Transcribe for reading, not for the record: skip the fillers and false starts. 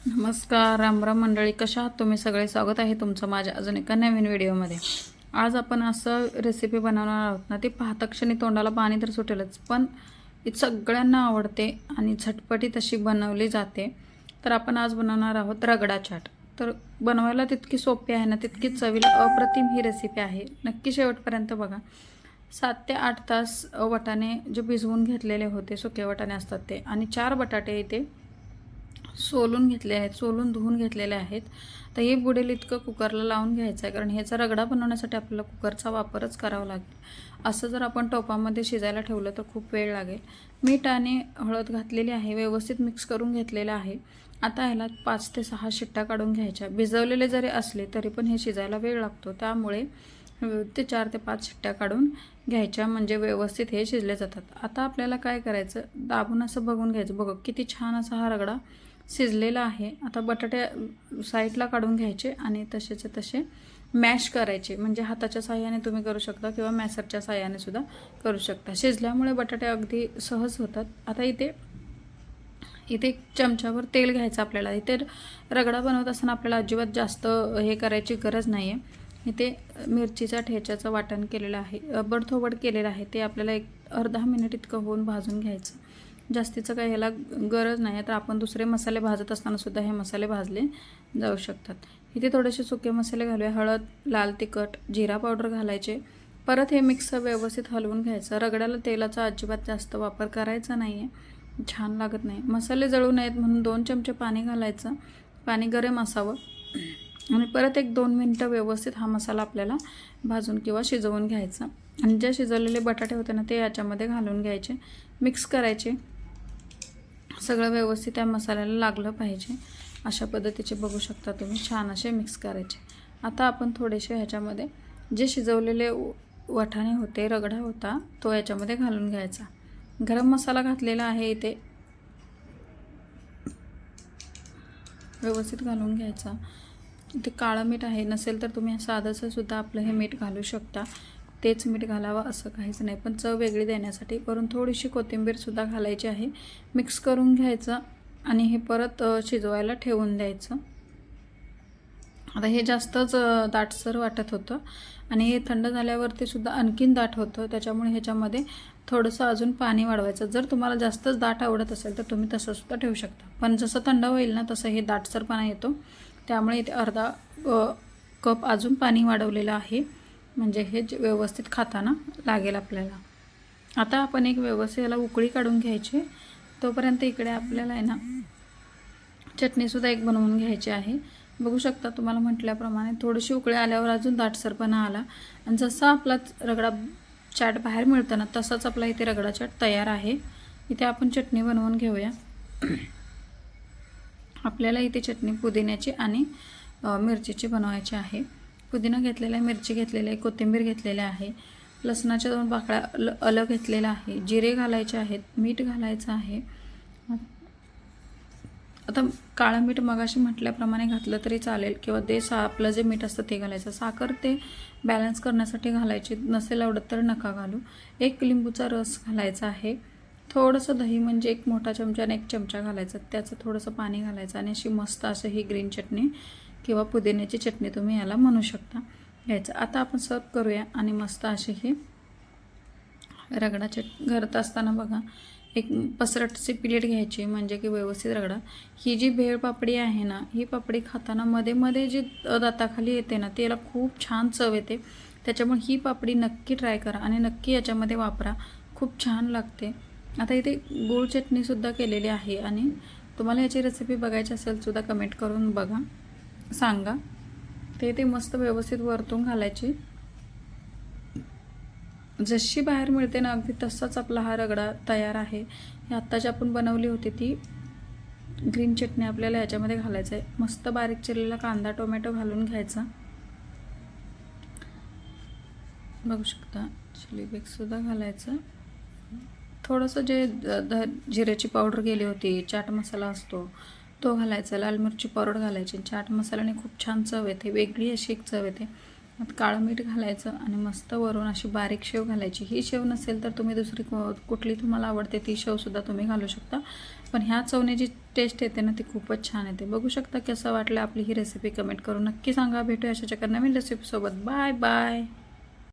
नमस्कार, रामराम मंडळी, कशा आहात तुम्ही सगळे? स्वागत आहे तुमचं माझ्या अजून एका नवीन व्हिडिओमध्ये. आज आपण असं रेसिपी बनवणार आहोत ना, ती पाहता क्षणी तोंडाला पाणी तर सुटेलच, पण ती सगळ्यांना आवडते आणि झटपटीत अशी बनवली जाते. तर आपण आज बनवणार आहोत रगडा चाट. तर बनवायला तितकी सोपी आहे ना, तितकीच चवीला अप्रतिम ही रेसिपी आहे. नक्की शेवटपर्यंत बघा. 7 ते 8 तास वाटाणे जे भिजवून घेतलेले होते, सुके वाटाणे असतात ते, आणि 4 बटाटे इथे सोलून घेतले आहेत, सोलून धुवून घेतलेले आहेत. तर हे बुडेल इतकं कुकरला लावून घ्यायचं आहे, कारण ह्याचा रगडा बनवण्यासाठी आपल्याला कुकरचा वापरच करावा लागेल. असं जर आपण टोपामध्ये शिजायला ठेवलं तर खूप वेळ लागेल. मीठ आणि हळद घातलेली आहे, व्यवस्थित मिक्स करून घेतलेलं आहे. आता ह्याला 5 ते 6 शिट्ट्या काढून घ्यायच्या. भिजवलेले जरी असले तरी पण हे शिजायला वेळ लागतो, त्यामुळे ते 4 ते 5 शिट्ट्या काढून घ्यायच्या, म्हणजे व्यवस्थित हे शिजले जातात. आता आपल्याला काय करायचं, दाबून असं बघून घ्यायचं. बघा किती छान असा हा रगडा शिजलेला आहे. आता बटाटे साईडला काढून घ्यायचे आणि तसेचे तसे मॅश करायचे, म्हणजे हाताच्या साहाय्याने तुम्ही करू शकता किंवा मॅसरच्या साहाय्याने सुद्धा करू शकता. शिजल्यामुळे बटाटे अगदी सहज होतात. आता इथे एक चमच्यावर तेल घ्यायचं आपल्याला. इथे रगडा बनवत असताना आपल्याला अजिबात जास्त हे करायची गरज नाही आहे. इथे मिरचीचा ठेच्याचं वाटण केलेलं आहे, बडथोबड केलेलं आहे. ते आपल्याला एक अर्धा मिनिट इतकं होऊन भाजून घ्यायचं. जास्तीचं काही ह्याला गरज नाही आहे. तर आपण दुसरे मसाले भाजत असताना सुद्धा हे मसाले भाजले जाऊ शकतात. इथे थोडेसे सुके मसाले घालूया. हळद, लाल तिखट, जिरा पावडर घालायचे. परत हे मिक्स व्यवस्थित हलवून घ्यायचं. रगड्याला तेलाचा अजिबात जास्त वापर करायचा नाही आहे, छान लागत नाही. मसाले जळू नयेत म्हणून 2 चमचे पाणी घालायचं. पाणी गरम असावं आणि परत 1-2 मिनटं व्यवस्थित हा मसाला आपल्याला भाजून किंवा शिजवून घ्यायचा. आणि जे शिजवलेले बटाटे होते ना, ते याच्यामध्ये घालून घ्यायचे, मिक्स करायचे. सगळं व्यवस्थित त्या मसाल्याला लागलं पाहिजे. अशा पद्धतीचे बघू शकता तुम्ही, छान असे मिक्स करायचे. आता आपण थोडेसे ह्याच्यामध्ये जे शिजवलेले वाटाणे होते, रगडा होता, तो याच्यामध्ये घालून घ्यायचा. गरम मसाला घातलेला आहे इथे, व्यवस्थित घालून घ्यायचा. इथे काळं मीठ आहे, नसेल तर तुम्ही साधंसं सुद्धा आपलं हे मीठ घालू शकता. तेच मीठ घालावं असं काहीच नाही, पण चव वेगळी देण्यासाठी. वरून थोडीशी कोथिंबीरसुद्धा घालायची आहे. मिक्स करून घ्यायचं आणि हे परत शिजवायला ठेवून द्यायचं. आता हे जास्तच दाटसर वाटत होतं आणि हे थंड झाल्यावरती सुद्धा आणखीन दाट होतं, त्याच्यामुळे ह्याच्यामध्ये थोडंसं अजून पाणी वाढवायचं. जर तुम्हाला जास्तच दाट आवडत असेल तर तुम्ही तसंसुद्धा ठेवू शकता, पण जसं थंड होईल ना तसं हे दाटसरपणा येतो. त्यामुळे इथे अर्धा कप अजून पाणी वाढवलेलं आहे, म्हणजे हे व्यवस्थित खाताना लागेल आपल्याला. आता आपण एक व्यवस्थित याला उकळी काढून घ्यायची. तोपर्यंत इकडे आपल्याला आहे ना चटणीसुद्धा एक बनवून घ्यायची आहे. बघू शकता, तुम्हाला म्हटल्याप्रमाणे थोडीशी उकळी आल्यावर अजून दाटसरपणा आला आणि जसा आपला रगडा चाट बाहेर मिळतं ना, तसाच आपला इथे रगडा चाट तयार आहे. इथे आपण चटणी बनवून घेऊया. आपल्याला इथे चटणी पुदिन्याची आणि मिरचीची बनवायची आहे. पुदिना घेतलेला आहे, मिरची घेतलेली आहे, कोथिंबीर घेतलेली आहे, लसणाच्या 2 पाकळ्या आलं घेतलेलं आहे, जिरे घालायचे आहेत, मीठ घालायचं आहे. आता काळं मीठ मगाशी म्हटल्याप्रमाणे घातलं तरी चालेल, किंवा ते आपलं जे मीठ असतं ते घालायचं. साखर ते बॅलन्स करण्यासाठी घालायची, नसेल आवडत तर नका घालू. 1 लिंबूचा रस घालायचा आहे. थोडंसं दही, म्हणजे 1 मोठा चमचा आणि 1 चमचा घालायचं. त्याचं थोडंसं पाणी घालायचं आणि अशी मस्त असं ही ग्रीन चटणी किंवा पुदिन्याची चटणी तुम्ही याला म्हणू शकता घ्यायचं. आता आपण सर्व करूया आणि मस्त अशी ही रगडा करत असताना बघा, एक पसरटची प्लेट घ्यायची, म्हणजे की व्यवस्थित रगडा. ही जी भेळ पापडी आहे ना, ही पापडी खाताना मध्ये मध्ये जी दाताखाली येते ना, त्याला खूप छान चव येते. त्याच्यामुळे ही पापडी नक्की ट्राय करा आणि नक्की याच्यामध्ये वापरा, खूप छान लागते. आता इथे गूळ चटणीसुद्धा केलेली आहे आणि तुम्हाला याची रेसिपी बघायची असेल सुद्धा कमेंट करून बघा, सांगा. ते मस्त व्यवस्थित वरतून घालायची. जशी बाहेर मिळते ना, अगदी तसाच आपला हा रगडा तयार आहे. ही आत्ताची आपण बनवली होती ती ग्रीन चटणी आपल्याला याच्यामध्ये घालायचं आहे. मस्त बारीक चिरलेला कांदा, टोमॅटो घालून घ्यायचा. बघू शकता, चिली फ्लेक्ससुद्धा घालायचं. थोडंसं जे जिऱ्याची पावडर गेली होती, चाट मसाला असतो तो घालायचा, लाल मिरची पावडर घालायची. चाट मसाल्याने खूप छान चव येते, वेगळी अशी एक चव येते. आता काळं मीठ घालायचं आणि मस्त वरून अशी बारीक शेव घालायची. ही शेव नसेल तर तुम्ही दुसरी कुठली तुम्हाला आवडते ती शेवसुद्धा तुम्ही घालू शकता. पण ह्या चवने जी टेस्ट येते ना ती खूपच छान येते. बघू शकता कसं वाटलं आपली ही रेसिपी कमेंट करून नक्की सांगा. भेटूया अशाच्या नवीन रेसिपीसोबत. Bye bye.